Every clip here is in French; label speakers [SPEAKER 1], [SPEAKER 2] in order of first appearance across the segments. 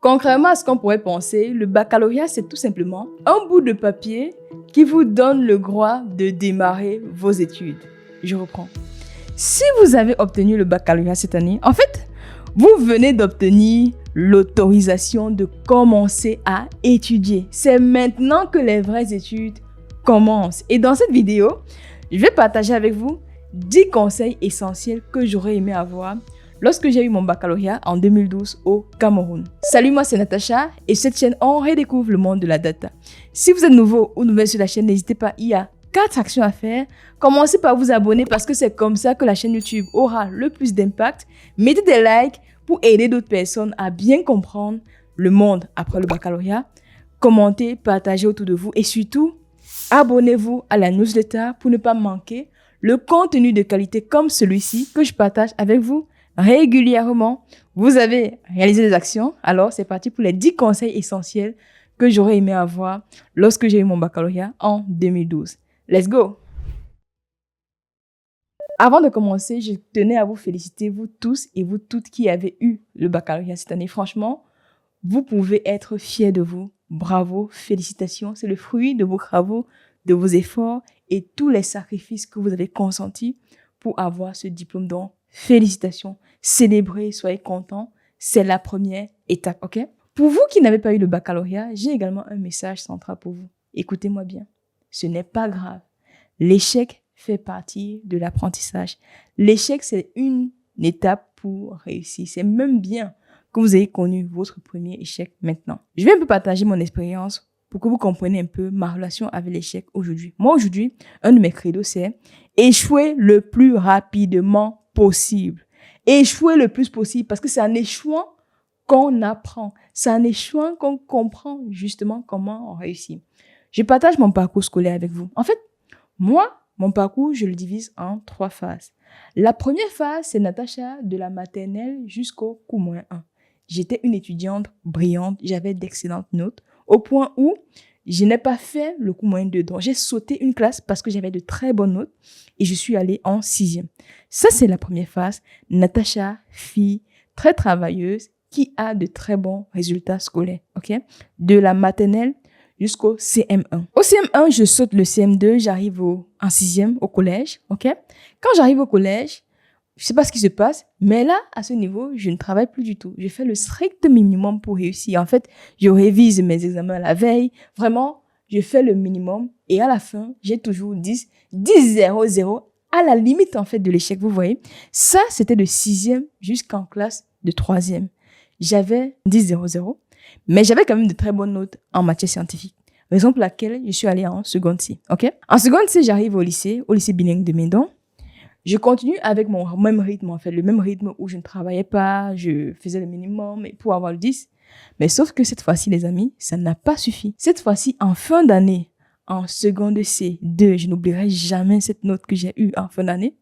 [SPEAKER 1] Contrairement à ce qu'on pourrait penser, le baccalauréat, c'est tout simplement un bout de papier qui vous donne le droit de démarrer vos études. Je reprends. Si vous avez obtenu le baccalauréat cette année, en fait, vous venez d'obtenir l'autorisation de commencer à étudier. C'est maintenant que les vraies études commencent. Et dans cette vidéo, je vais partager avec vous 10 conseils essentiels que j'aurais aimé avoir lorsque j'ai eu mon baccalauréat en 2012 au Cameroun. Salut, moi c'est Natacha et cette chaîne, on redécouvre le monde de la data. Si vous êtes nouveau ou nouvelle sur la chaîne, n'hésitez pas, il y a 4 actions à faire. Commencez par vous abonner parce que c'est comme ça que la chaîne YouTube aura le plus d'impact. Mettez des likes pour aider d'autres personnes à bien comprendre le monde après le baccalauréat. Commentez, partagez autour de vous et surtout, abonnez-vous à la newsletter pour ne pas manquer le contenu de qualité comme celui-ci que je partage avec vous régulièrement. Vous avez réalisé des actions, alors c'est parti pour les 10 conseils essentiels que j'aurais aimé avoir lorsque j'ai eu mon baccalauréat en 2012. Let's go! Avant de commencer, je tenais à vous féliciter, vous tous et vous toutes qui avez eu le baccalauréat cette année. Franchement, vous pouvez être fiers de vous. Bravo, félicitations. C'est le fruit de vos travaux, de vos efforts et tous les sacrifices que vous avez consentis pour avoir ce diplôme. Donc, félicitations. Célébrez, soyez contents. C'est la première étape, ok? Pour vous qui n'avez pas eu le baccalauréat, j'ai également un message central pour vous. Écoutez-moi bien. Ce n'est pas grave. L'échec fait partie de l'apprentissage. L'échec, c'est une étape pour réussir. C'est même bien que vous ayez connu votre premier échec maintenant. Je vais un peu partager mon expérience pour que vous compreniez un peu ma relation avec l'échec aujourd'hui. Moi, aujourd'hui, un de mes credos, c'est échouer le plus rapidement possible. Échouer le plus possible parce que c'est en échouant qu'on apprend. C'est en échouant qu'on comprend justement comment on réussit. Je partage mon parcours scolaire avec vous. En fait, moi, mon parcours, je le divise en 3 phases. La première phase, c'est Natacha de la maternelle jusqu'au Q-1. J'étais une étudiante brillante, j'avais d'excellentes notes, au point où je n'ai pas fait le Q-2. Donc, j'ai sauté une classe parce que j'avais de très bonnes notes et je suis allée en 6e. Ça, c'est la première phase. Natacha, fille très travailleuse, qui a de très bons résultats scolaires, ok? De la maternelle jusqu'au CM1. Au CM1, je saute le CM2, j'arrive en 6e au collège, ok? Quand j'arrive au collège, je sais pas ce qui se passe, mais là, à ce niveau, je ne travaille plus du tout. Je fais le strict minimum pour réussir. En fait, je révise mes examens la veille. Vraiment, je fais le minimum et à la fin, j'ai toujours 10, 0, 0, à la limite, en fait, de l'échec, vous voyez. Ça, c'était de 6e jusqu'en classe de 3e. J'avais 10, 0, 0, mais j'avais quand même de très bonnes notes en matière scientifique. Raison pour laquelle je suis allée en seconde C, ok? En seconde C, j'arrive au lycée bilingue de Médon. Je continue avec mon même rythme, en fait, le même rythme où je ne travaillais pas, je faisais le minimum pour avoir le 10. Mais sauf que cette fois-ci, les amis, ça n'a pas suffi. Cette fois-ci, en fin d'année, en seconde C2, je n'oublierai jamais cette note que j'ai eue en fin d'année.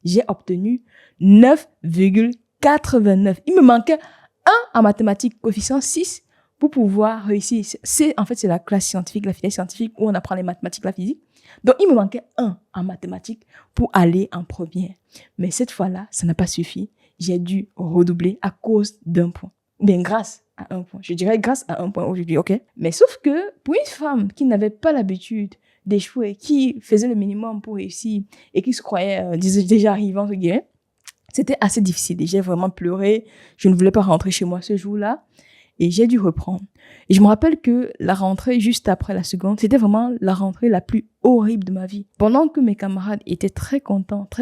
[SPEAKER 1] J'ai obtenu 9,89. Il me manquait 1 en mathématiques, coefficient 6, pour pouvoir réussir. C'est la classe scientifique, la filière scientifique où on apprend les mathématiques, la physique. Donc, il me manquait 1 en mathématiques pour aller en première. Mais cette fois-là, ça n'a pas suffi. J'ai dû redoubler à cause d'1 point. Bien, grâce à 1 point. Je dirais grâce à 1 point aujourd'hui, ok? Mais sauf que pour une femme qui n'avait pas l'habitude d'échouer, qui faisait le minimum pour réussir et qui se croyait déjà arrivée, entre guillemets, c'était assez difficile. J'ai vraiment pleuré. Je ne voulais pas rentrer chez moi ce jour-là. Et j'ai dû reprendre. Et je me rappelle que la rentrée juste après la seconde, c'était vraiment la rentrée la plus horrible de ma vie. Pendant que mes camarades étaient très contentes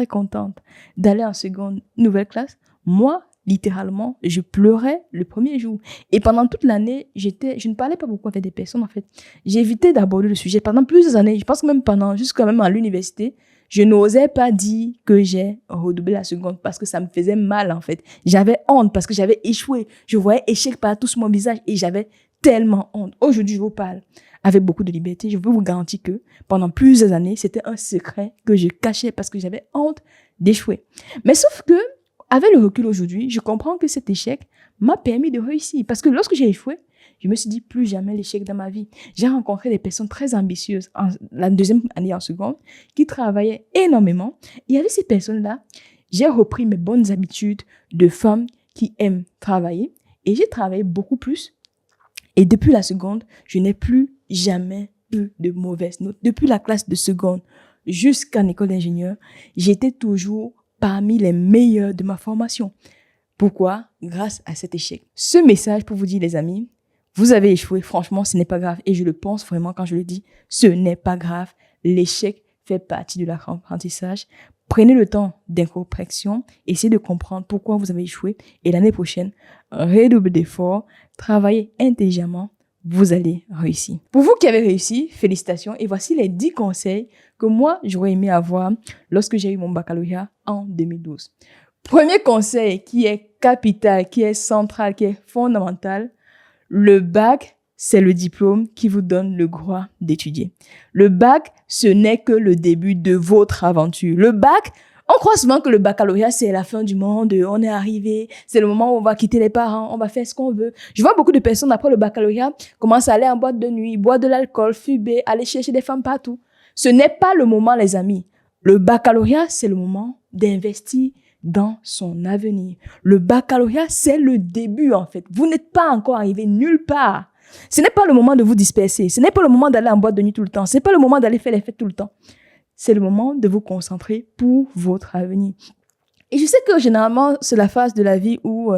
[SPEAKER 1] d'aller en seconde nouvelle classe, moi, littéralement, je pleurais le premier jour. Et pendant toute l'année, je ne parlais pas beaucoup avec des personnes, en fait. J'évitais d'aborder le sujet pendant plusieurs années. Je pense que même jusqu'à même à l'université, je n'osais pas dire que j'ai redoublé la seconde parce que ça me faisait mal, en fait. J'avais honte parce que j'avais échoué. Je voyais échec partout sur mon visage et j'avais tellement honte. Aujourd'hui, je vous parle avec beaucoup de liberté. Je peux vous garantir que pendant plusieurs années, c'était un secret que je cachais parce que j'avais honte d'échouer. Mais sauf que, avec le recul aujourd'hui, je comprends que cet échec m'a permis de réussir. Parce que lorsque j'ai échoué, je me suis dit plus jamais l'échec dans ma vie. J'ai rencontré des personnes très ambitieuses en la deuxième année en seconde qui travaillaient énormément. Et avec ces personnes-là, j'ai repris mes bonnes habitudes de femme qui aime travailler et j'ai travaillé beaucoup plus Et depuis la seconde, je n'ai plus jamais eu de mauvaises notes. Depuis la classe de seconde jusqu'en école d'ingénieur, j'étais toujours parmi les meilleurs de ma formation. Pourquoi? Grâce à cet échec. Ce message pour vous dire, les amis, vous avez échoué, franchement, ce n'est pas grave. Et je le pense vraiment quand je le dis, ce n'est pas grave. L'échec fait partie de l'apprentissage. Prenez le temps d'introspection, essayez de comprendre pourquoi vous avez échoué. Et l'année prochaine, redoublez d'efforts, travaillez intelligemment, vous allez réussir. Pour vous qui avez réussi, félicitations. Et voici les 10 conseils que moi, j'aurais aimé avoir lorsque j'ai eu mon baccalauréat en 2012. Premier conseil qui est capital, qui est central, qui est fondamental. Le bac, c'est le diplôme qui vous donne le droit d'étudier. Le bac, ce n'est que le début de votre aventure. Le bac, on croit souvent que le baccalauréat, c'est la fin du monde, on est arrivé, c'est le moment où on va quitter les parents, on va faire ce qu'on veut. Je vois beaucoup de personnes après le baccalauréat commencent à aller en boîte de nuit, boire de l'alcool, fumer, aller chercher des femmes partout. Ce n'est pas le moment, les amis. Le baccalauréat, c'est le moment d'investir dans son avenir. Le baccalauréat, c'est le début, en fait. Vous n'êtes pas encore arrivé nulle part. Ce n'est pas le moment de vous disperser. Ce n'est pas le moment d'aller en boîte de nuit tout le temps. Ce n'est pas le moment d'aller faire les fêtes tout le temps. C'est le moment de vous concentrer pour votre avenir. Et je sais que généralement, c'est la phase de la vie où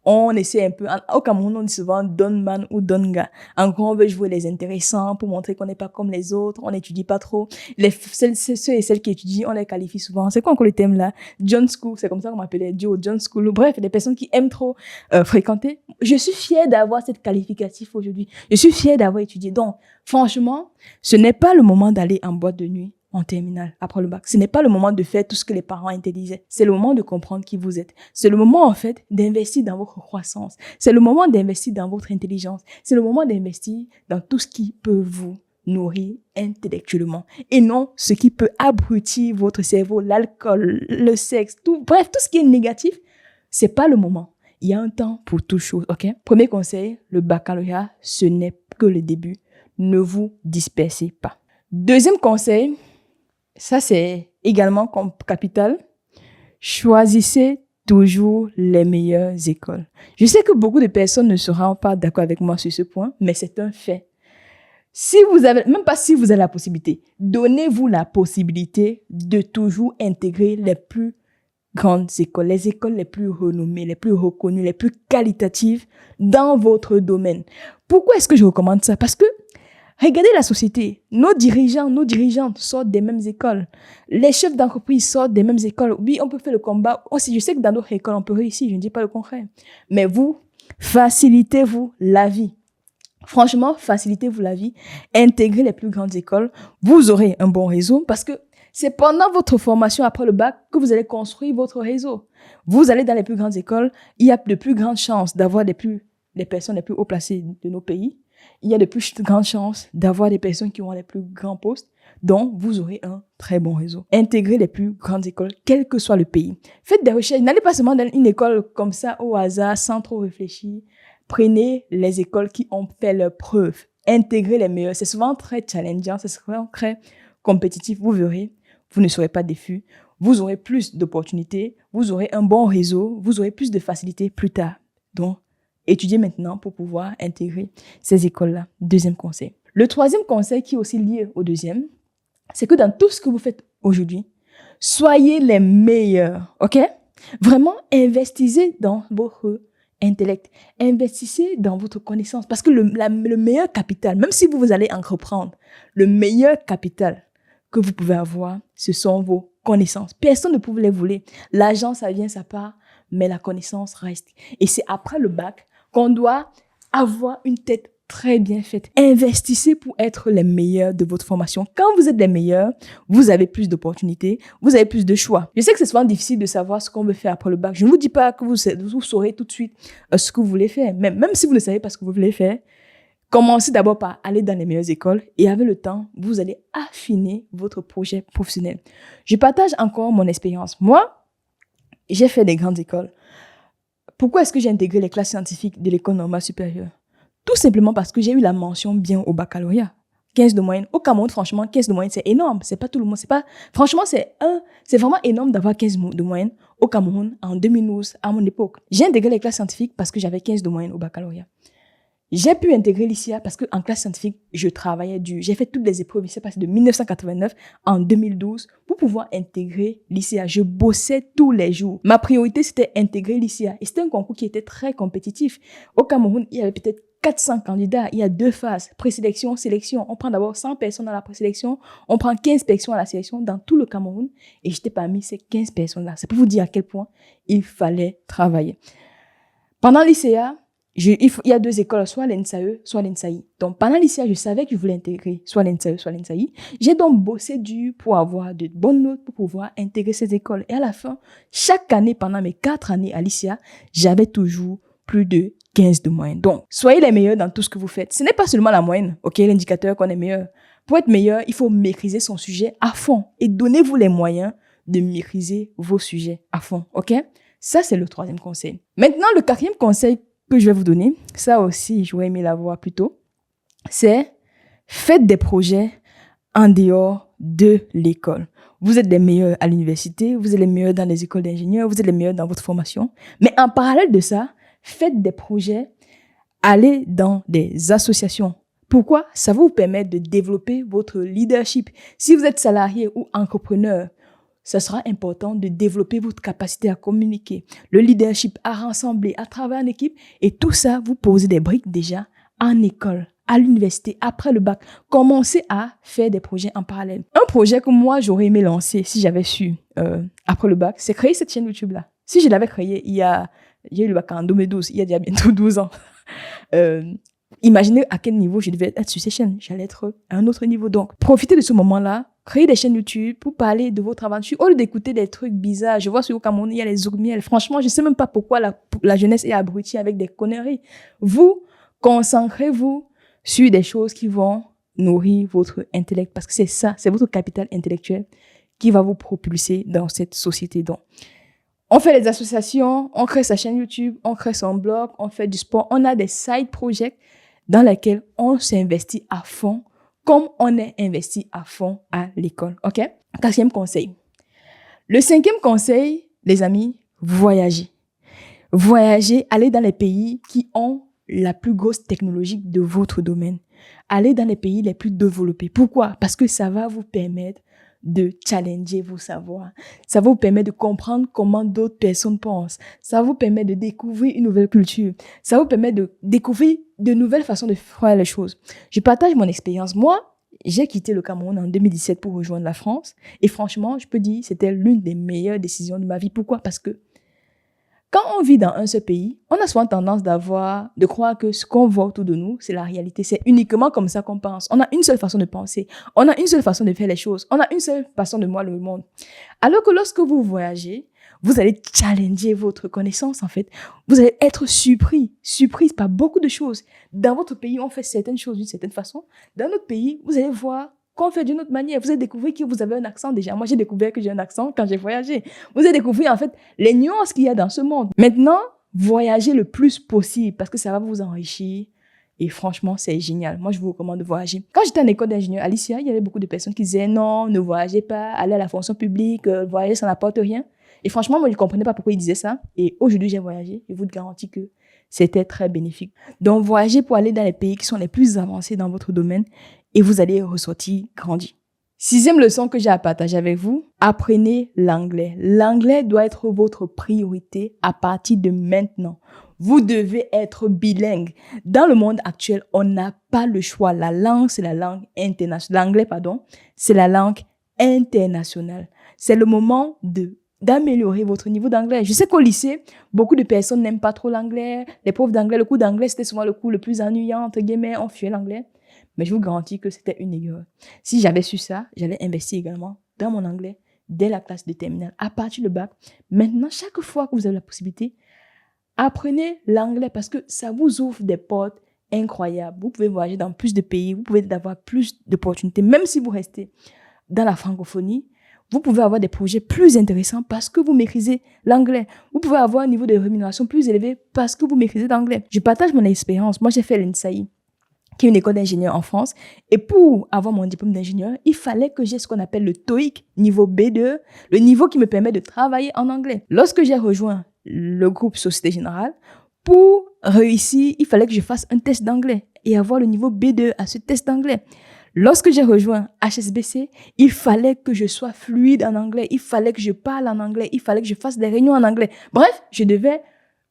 [SPEAKER 1] on essaie un peu, au Cameroun, on dit souvent don man ou don gars. En gros, on veut jouer les intéressants pour montrer qu'on n'est pas comme les autres, on n'étudie pas trop. Ceux et celles qui étudient, on les qualifie souvent. C'est quoi encore le thème là? John School, c'est comme ça qu'on m'appelait, Joe, John School. Bref, des personnes qui aiment trop fréquenter. Je suis fière d'avoir cette qualificatif aujourd'hui. Je suis fière d'avoir étudié. Donc, franchement, ce n'est pas le moment d'aller en boîte de nuit en terminale, après le bac. Ce n'est pas le moment de faire tout ce que les parents interdisaient. C'est le moment de comprendre qui vous êtes. C'est le moment, en fait, d'investir dans votre croissance. C'est le moment d'investir dans votre intelligence. C'est le moment d'investir dans tout ce qui peut vous nourrir intellectuellement. Et non ce qui peut abrutir votre cerveau, l'alcool, le sexe, tout, bref, tout ce qui est négatif. C'est pas le moment. Il y a un temps pour toute chose, ok? Premier conseil, le baccalauréat, ce n'est que le début. Ne vous dispersez pas. Deuxième conseil, ça, c'est également comme capital. Choisissez toujours les meilleures écoles. Je sais que beaucoup de personnes ne seront pas d'accord avec moi sur ce point, mais c'est un fait. Si vous avez, même pas si vous avez la possibilité, donnez-vous la possibilité de toujours intégrer les plus grandes écoles, les écoles les plus renommées, les plus reconnues, les plus qualitatives dans votre domaine. Pourquoi est-ce que je recommande ça? Parce que regardez la société. Nos dirigeants, nos dirigeantes sortent des mêmes écoles. Les chefs d'entreprise sortent des mêmes écoles. Oui, on peut faire le combat. Aussi, je sais que dans d'autres écoles, on peut réussir. Je ne dis pas le contraire. Mais vous, facilitez-vous la vie. Franchement, facilitez-vous la vie. Intégrez les plus grandes écoles. Vous aurez un bon réseau parce que c'est pendant votre formation après le bac que vous allez construire votre réseau. Vous allez dans les plus grandes écoles. Il y a de plus grandes chances d'avoir les personnes les plus haut placées de nos pays. Il y a de plus grandes chances d'avoir des personnes qui ont les plus grands postes. Donc, vous aurez un très bon réseau. Intégrez les plus grandes écoles, quel que soit le pays. Faites des recherches. N'allez pas seulement dans une école comme ça au hasard, sans trop réfléchir. Prenez les écoles qui ont fait leurs preuves. Intégrez les meilleurs. C'est souvent très challengeant, c'est souvent très compétitif. Vous verrez, vous ne serez pas déçus. Vous aurez plus d'opportunités. Vous aurez un bon réseau. Vous aurez plus de facilité plus tard. Donc, étudiez maintenant pour pouvoir intégrer ces écoles-là. Deuxième conseil. Le troisième conseil qui est aussi lié au deuxième, c'est que dans tout ce que vous faites aujourd'hui, soyez les meilleurs, ok? Vraiment, investissez dans votre intellect. Investissez dans votre connaissance. Parce que le meilleur capital, même si vous allez entreprendre, le meilleur capital que vous pouvez avoir, ce sont vos connaissances. Personne ne peut vous les voler. L'argent, ça vient, ça part, mais la connaissance reste. Et c'est après le bac qu'on doit avoir une tête très bien faite. Investissez pour être les meilleurs de votre formation. Quand vous êtes les meilleurs, vous avez plus d'opportunités, vous avez plus de choix. Je sais que c'est souvent difficile de savoir ce qu'on veut faire après le bac. Je ne vous dis pas que vous saurez tout de suite ce que vous voulez faire. Mais même si vous ne savez pas ce que vous voulez faire, commencez d'abord par aller dans les meilleures écoles et avec le temps, vous allez affiner votre projet professionnel. Je partage encore mon expérience. Moi, j'ai fait des grandes écoles. Pourquoi est-ce que j'ai intégré les classes scientifiques de l'école normale supérieure? Tout simplement parce que j'ai eu la mention bien au baccalauréat. 15 de moyenne. Au Cameroun, franchement, 15 de moyenne, c'est énorme. C'est pas tout le monde. Franchement, c'est vraiment énorme d'avoir 15 de moyenne au Cameroun en 2012, à mon époque. J'ai intégré les classes scientifiques parce que j'avais 15 de moyenne au baccalauréat. J'ai pu intégrer l'ICA parce qu'en classe scientifique, je travaillais dur. J'ai fait toutes les épreuves. C'est passé de 1989 en 2012 pour pouvoir intégrer l'ICA. Je bossais tous les jours. Ma priorité, c'était intégrer l'ICA. Et c'était un concours qui était très compétitif. Au Cameroun, il y avait peut-être 400 candidats. Il y a 2 phases. Présélection, sélection. On prend d'abord 100 personnes à la présélection. On prend 15 personnes à la sélection dans tout le Cameroun. Et j'étais parmi ces 15 personnes-là. C'est pour vous dire à quel point il fallait travailler. Pendant l'ICA, il y a 2 écoles, soit l'ENSAE, soit l'ENSAI. Donc, pendant l'ICA, je savais que je voulais intégrer soit l'ENSAE, soit l'ENSAI. J'ai donc bossé dur pour avoir de bonnes notes pour pouvoir intégrer ces écoles. Et à la fin, chaque année, pendant mes 4 années à l'ICA, j'avais toujours plus de 15 de moyenne. Donc, soyez les meilleurs dans tout ce que vous faites. Ce n'est pas seulement la moyenne, ok, l'indicateur qu'on est meilleur. Pour être meilleur, il faut maîtriser son sujet à fond et donnez-vous les moyens de maîtriser vos sujets à fond, ok? Ça, c'est le 3e conseil. Maintenant, le 4e conseil que je vais vous donner, ça aussi, j'aurais aimé l'avoir plus tôt, c'est faites des projets en dehors de l'école. Vous êtes les meilleurs à l'université, vous êtes les meilleurs dans les écoles d'ingénieurs, vous êtes les meilleurs dans votre formation. Mais en parallèle de ça, faites des projets, allez dans des associations. Pourquoi? Ça va vous permettre de développer votre leadership. Si vous êtes salarié ou entrepreneur, ça sera important de développer votre capacité à communiquer, le leadership, à rassembler, à travailler en équipe. Et tout ça, vous posez des briques déjà en école, à l'université, après le bac. Commencez à faire des projets en parallèle. Un projet que moi, j'aurais aimé lancer si j'avais su après le bac, c'est créer cette chaîne YouTube-là. Si je l'avais créée, il y a eu le bac en 2012, il y a déjà bientôt 12 ans. Imaginez à quel niveau je devais être sur ces chaînes. J'allais être à un autre niveau. Donc, profitez de ce moment-là. Créez des chaînes YouTube pour parler de votre aventure. Au lieu d'écouter des trucs bizarres, je vois sur le Cameroun, il y a les zourmiels. Franchement, je sais même pas pourquoi la jeunesse est abrutie avec des conneries. Vous, concentrez-vous sur des choses qui vont nourrir votre intellect. Parce que c'est ça, c'est votre capital intellectuel qui va vous propulser dans cette société. Donc, on fait les associations, on crée sa chaîne YouTube, on crée son blog, on fait du sport. On a des side projects dans lesquels on s'investit à fond comme on est investi à fond à l'école, ok? 4e conseil. Le 5e conseil, les amis, voyagez. Voyagez, allez dans les pays qui ont la plus grosse technologie de votre domaine. Allez dans les pays les plus développés. Pourquoi? Parce que ça va vous permettre de challenger vos savoirs. Ça va vous permettre de comprendre comment d'autres personnes pensent. Ça va vous permettre de découvrir une nouvelle culture. Ça va vous permettre de découvrir de nouvelles façons de faire les choses. Je partage mon expérience. Moi, j'ai quitté le Cameroun en 2017 pour rejoindre la France. Et franchement, je peux dire, c'était l'une des meilleures décisions de ma vie. Pourquoi? Parce que quand on vit dans un seul pays, on a souvent tendance de croire que ce qu'on voit autour de nous, c'est la réalité. C'est uniquement comme ça qu'on pense. On a une seule façon de penser. On a une seule façon de faire les choses. On a une seule façon de voir le monde. Alors que lorsque vous voyagez, vous allez challenger votre connaissance, en fait. Vous allez être surprise par beaucoup de choses. Dans votre pays, on fait certaines choses d'une certaine façon. Dans notre pays, vous allez voir qu'on fait d'une autre manière. Vous allez découvrir que vous avez un accent déjà. Moi, j'ai découvert que j'ai un accent quand j'ai voyagé. Vous allez découvrir, en fait, les nuances qu'il y a dans ce monde. Maintenant, voyagez le plus possible parce que ça va vous enrichir. Et franchement, c'est génial. Moi, je vous recommande de voyager. Quand j'étais en école d'ingénieur à l'ICA, il y avait beaucoup de personnes qui disaient non, ne voyagez pas, allez à la fonction publique, voyager, ça n'apporte rien. Et franchement, moi, je ne comprenais pas pourquoi ils disaient ça. Et aujourd'hui, j'ai voyagé. Je vous garantis que c'était très bénéfique. Donc, voyagez pour aller dans les pays qui sont les plus avancés dans votre domaine et vous allez ressortir grandi. 6e leçon que j'ai à partager avec vous, apprenez l'anglais. L'anglais doit être votre priorité à partir de maintenant. Vous devez être bilingue. Dans le monde actuel, on n'a pas le choix. La langue, c'est la langue internationale. L'anglais, c'est la langue internationale. C'est le moment d'améliorer votre niveau d'anglais. Je sais qu'au lycée, beaucoup de personnes n'aiment pas trop l'anglais. Les profs d'anglais, le cours d'anglais, c'était souvent le cours le plus ennuyant, entre guillemets, on fuyait l'anglais. Mais je vous garantis que c'était une erreur. Si j'avais su ça, j'allais investir également dans mon anglais dès la classe de terminale, à partir du bac. Maintenant, chaque fois que vous avez la possibilité, apprenez l'anglais parce que ça vous ouvre des portes incroyables. Vous pouvez voyager dans plus de pays, vous pouvez avoir plus d'opportunités. Même si vous restez dans la francophonie, vous pouvez avoir des projets plus intéressants parce que vous maîtrisez l'anglais. Vous pouvez avoir un niveau de rémunération plus élevé parce que vous maîtrisez l'anglais. Je partage mon expérience. Moi, j'ai fait l'ENSAI, qui est une école d'ingénieur en France. Et pour avoir mon diplôme d'ingénieur, il fallait que j'ai ce qu'on appelle le TOEIC niveau B2, le niveau qui me permet de travailler en anglais. Lorsque j'ai rejoint le groupe Société Générale, Pour réussir, il fallait que je fasse un test d'anglais et avoir le niveau B2 à ce test d'anglais. Lorsque j'ai rejoint HSBC, il fallait que je sois fluide en anglais, il fallait que je parle en anglais, il fallait que je fasse des réunions en anglais. Bref, je devais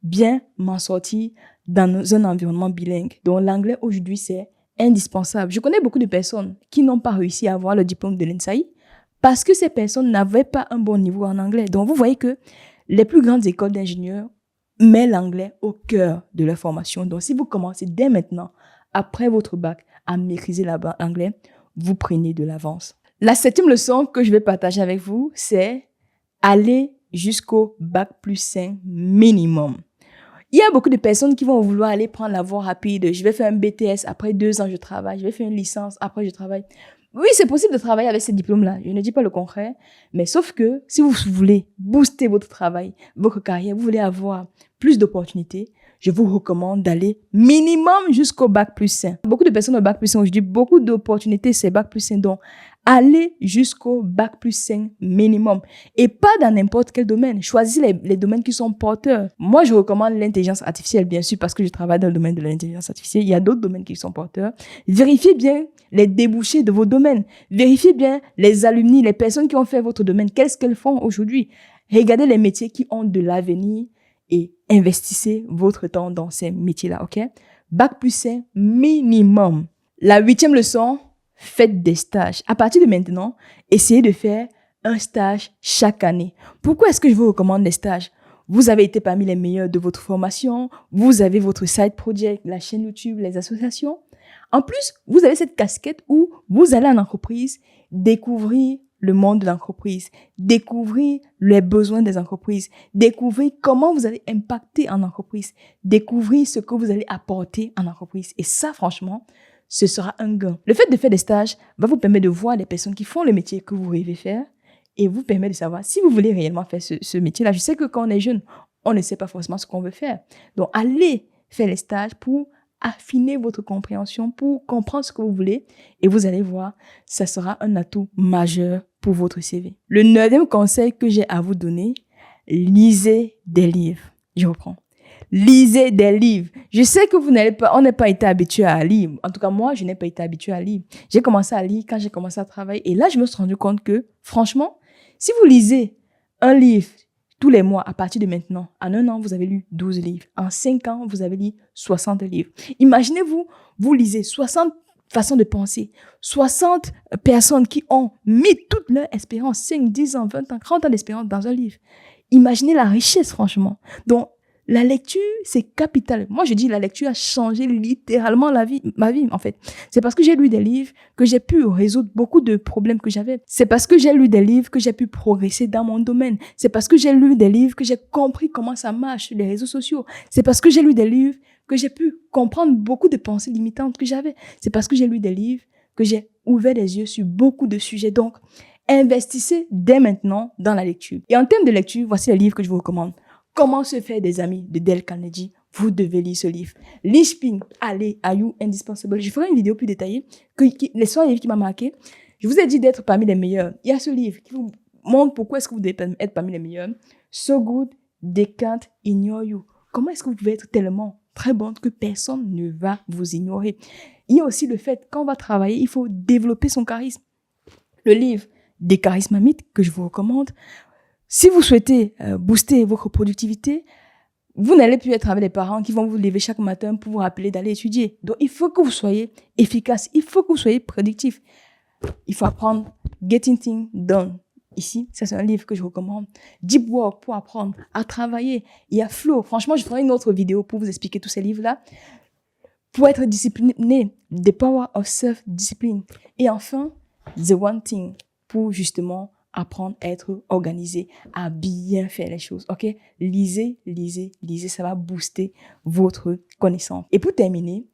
[SPEAKER 1] bien m'en sortir dans un environnement bilingue. Donc l'anglais aujourd'hui, c'est indispensable. Je connais beaucoup de personnes qui n'ont pas réussi à avoir le diplôme de l'INSAI parce que ces personnes n'avaient pas un bon niveau en anglais. Donc vous voyez que les plus grandes écoles d'ingénieurs mettent l'anglais au cœur de leur formation. Donc si vous commencez dès maintenant, après votre bac, à maîtriser l'anglais, vous prenez de l'avance. La 7e leçon que je vais partager avec vous, c'est aller jusqu'au bac+5 minimum. Il y a beaucoup de personnes qui vont vouloir aller prendre la voie rapide. Je vais faire un BTS, après 2 ans, je travaille. Je vais faire une licence, après, je travaille. Oui, c'est possible de travailler avec ces diplômes-là. Je ne dis pas le contraire. Mais sauf que si vous voulez booster votre travail, votre carrière, vous voulez avoir plus d'opportunités, je vous recommande d'aller minimum jusqu'au bac+5. Beaucoup de personnes au bac+5 aujourd'hui, beaucoup d'opportunités, c'est bac+5. Donc, allez jusqu'au bac+5 minimum. Et pas dans n'importe quel domaine. Choisissez les domaines qui sont porteurs. Moi, je recommande l'intelligence artificielle, bien sûr, parce que je travaille dans le domaine de l'intelligence artificielle. Il y a d'autres domaines qui sont porteurs. Vérifiez bien les débouchés de vos domaines. Vérifiez bien les alumni, les personnes qui ont fait votre domaine. Qu'est-ce qu'elles font aujourd'hui? Regardez les métiers qui ont de l'avenir et investissez votre temps dans ces métiers-là, ok? Bac+5 minimum. La 8e leçon, faites des stages. À partir de maintenant, essayez de faire un stage chaque année. Pourquoi est-ce que je vous recommande les stages? Vous avez été parmi les meilleurs de votre formation, vous avez votre side project, la chaîne YouTube, les associations. En plus, vous avez cette casquette où vous allez en entreprise découvrir le monde de l'entreprise, découvrir les besoins des entreprises, découvrir comment vous allez impacter en entreprise, découvrir ce que vous allez apporter en entreprise. Et ça, franchement, ce sera un gain. Le fait de faire des stages va vous permettre de voir les personnes qui font le métier que vous rêvez faire et vous permet de savoir si vous voulez réellement faire ce métier-là. Je sais que quand on est jeune, on ne sait pas forcément ce qu'on veut faire. Donc, allez faire les stages pour affiner votre compréhension, pour comprendre ce que vous voulez et vous allez voir, ça sera un atout majeur pour votre CV. Le 9e conseil que j'ai à vous donner, lisez des livres. Je reprends. Lisez des livres. Je sais que on n'a pas été habitué à lire. En tout cas, moi, je n'ai pas été habitué à lire. J'ai commencé à lire quand j'ai commencé à travailler et là, je me suis rendu compte que, franchement, si vous lisez un livre tous les mois, à partir de maintenant, en 1 an, vous avez lu 12 livres. En 5 ans, vous avez lu 60 livres. Imaginez-vous, vous lisez 60 façons de penser, 60 personnes qui ont mis toute leur espérance, 5, 10 ans, 20 ans, 30 ans d'espérance dans un livre. Imaginez la richesse, franchement. Donc, la lecture, c'est capital. Moi, je dis la lecture a changé littéralement ma vie, en fait. C'est parce que j'ai lu des livres que j'ai pu résoudre beaucoup de problèmes que j'avais. C'est parce que j'ai lu des livres que j'ai pu progresser dans mon domaine. C'est parce que j'ai lu des livres que j'ai compris comment ça marche, les réseaux sociaux. C'est parce que j'ai lu des livres que j'ai pu comprendre beaucoup de pensées limitantes que j'avais. C'est parce que j'ai lu des livres que j'ai ouvert les yeux sur beaucoup de sujets. Donc, investissez dès maintenant dans la lecture. Et en termes de lecture, voici les livres que je vous recommande. Comment se faire des amis de Dale Carnegie. Vous devez lire ce livre. Linchpin, allez, Are You Indispensable? Je ferai une vidéo plus détaillée. Les 100 livres qui m'ont marqué. Je vous ai dit d'être parmi les meilleurs. Il y a ce livre qui vous montre pourquoi est-ce que vous devez être parmi les meilleurs. So Good, They Can't Ignore You. Comment est-ce que vous pouvez être tellement très bon que personne ne va vous ignorer? Il y a aussi le fait, quand on va travailler, il faut développer son charisme. Le livre Des charismamites que je vous recommande. Si vous souhaitez booster votre productivité, vous n'allez plus être avec les parents qui vont vous lever chaque matin pour vous rappeler d'aller étudier. Donc, il faut que vous soyez efficace. Il faut que vous soyez productif. Il faut apprendre Getting Things Done. Ici, ça c'est un livre que je recommande. Deep Work pour apprendre à travailler. Il y a Flow. Franchement, je ferai une autre vidéo pour vous expliquer tous ces livres-là. Pour être discipliné, The Power of Self-Discipline. Et enfin, The One Thing pour justement apprendre à être organisé, à bien faire les choses, ok? Lisez, ça va booster votre connaissance. Et pour terminer,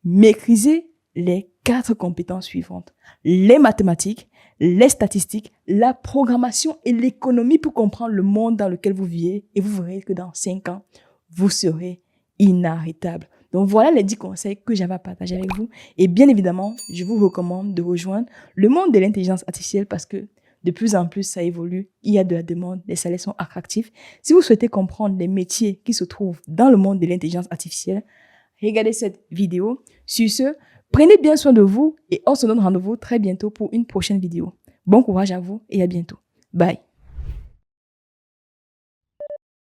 [SPEAKER 1] maîtrisez les 4 compétences suivantes. Les mathématiques, les statistiques, la programmation et l'économie pour comprendre le monde dans lequel vous vivez et vous verrez que dans 5 ans, vous serez inarrêtable. Donc voilà les 10 conseils que j'avais à partager avec vous. Et bien évidemment, je vous recommande de rejoindre le monde de l'intelligence artificielle parce que De plus en plus, ça évolue. Il y a de la demande, les salaires sont attractifs. Si vous souhaitez comprendre les métiers qui se trouvent dans le monde de l'intelligence artificielle, regardez cette vidéo. Sur ce, prenez bien soin de vous et on se donne rendez-vous très bientôt pour une prochaine vidéo. Bon courage à vous et à bientôt. Bye.